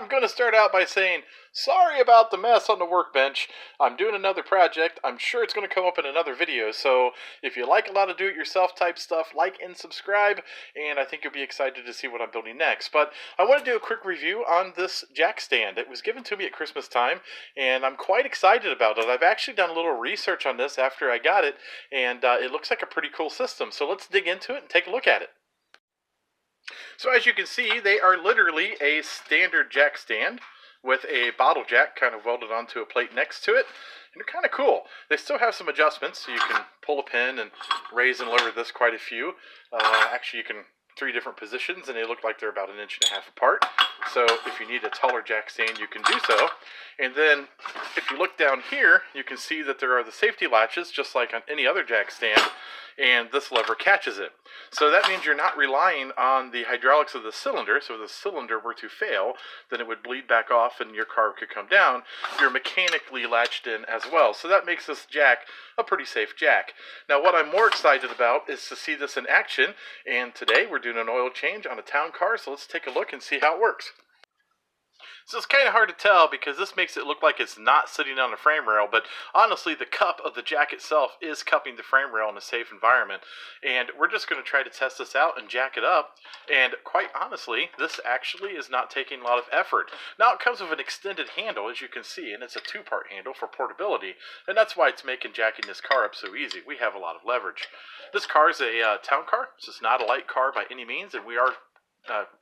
I'm going to start out by saying sorry about the mess on the workbench. I'm doing another project. I'm sure it's going to come up in another video, so if you like a lot of do-it-yourself type stuff, like and subscribe, and I think you'll be excited to see what I'm building next. But I want to do a quick review on this jack stand. It was given to me at Christmas time, and I'm quite excited about it. I've actually done a little research on this after I got it, and it looks like a pretty cool system. So let's dig into it and take a look at it. So as you can see, they are literally a standard jack stand with a bottle jack kind of welded onto a plate next to it. And they're kind of cool. They still have some adjustments, so you can pull a pin and raise and lower this quite a few. Actually, you can 3 different positions, and they look like they're about 1.5 inches apart. So if you need a taller jack stand, you can do so. And then if you look down here, you can see that there are the safety latches, just like on any other jack stand, and this lever catches it. So that means you're not relying on the hydraulics of the cylinder. So if the cylinder were to fail, then it would bleed back off and your car could come down. You're mechanically latched in as well. So that makes this jack a pretty safe jack. Now what I'm more excited about is to see this in action, and today we're doing an oil change on a town car, so let's take a look and see how it works. So it's kind of hard to tell because this makes it look like it's not sitting on the frame rail, but honestly the cup of the jack itself is cupping the frame rail in a safe environment. And we're just going to try to test this out and jack it up, and quite honestly, this actually is not taking a lot of effort. Now it comes with an extended handle, as you can see, and it's a 2-part handle for portability, and that's why it's making jacking this car up so easy. We have a lot of leverage. This car is a town car, so it's not a light car by any means, and we are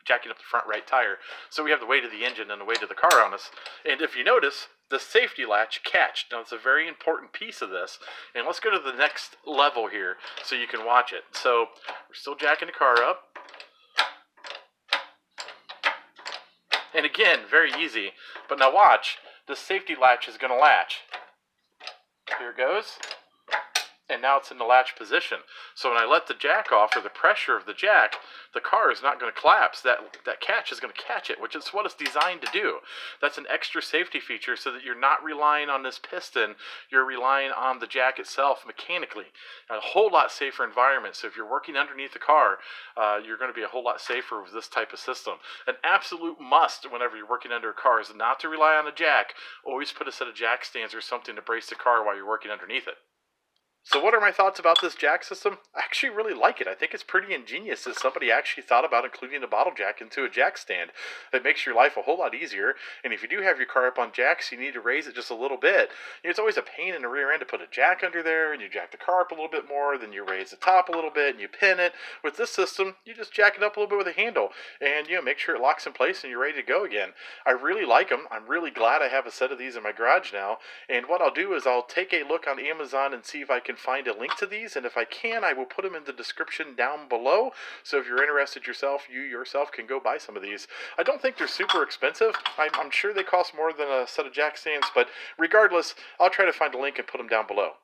jacking up the front right tire. So we have the weight of the engine and the weight of the car on us. And if you notice, the safety latch catched. Now it's a very important piece of this. And let's go to the next level here so you can watch it. So we're still jacking the car up. And again, very easy. But now watch, the safety latch is going to latch. Here it goes. And now it's in the latch position. So when I let the jack off, or the pressure of the jack, the car is not going to collapse. That catch is going to catch it, which is what it's designed to do. That's an extra safety feature so that you're not relying on this piston. You're relying on the jack itself mechanically. A whole lot safer environment. So if you're working underneath the car, you're going to be a whole lot safer with this type of system. An absolute must whenever you're working under a car is not to rely on a jack. Always put a set of jack stands or something to brace the car while you're working underneath it. So what are my thoughts about this jack system? I actually really like it. I think it's pretty ingenious that somebody actually thought about including a bottle jack into a jack stand. It makes your life a whole lot easier. And if you do have your car up on jacks, you need to raise it just a little bit. It's always a pain in the rear end to put a jack under there, and you jack the car up a little bit more, then you raise the top a little bit, and you pin it. With this system, you just jack it up a little bit with a handle, and make sure it locks in place, and you're ready to go again. I really like them. I'm really glad I have a set of these in my garage now. And what I'll do is I'll take a look on Amazon and see if I can find a link to these, and if I can, I will put them in the description down below, so if you're interested yourself, you yourself can go buy some of these. I don't think they're super expensive. I'm sure they cost more than a set of jack stands, but regardless, I'll try to find a link and put them down below.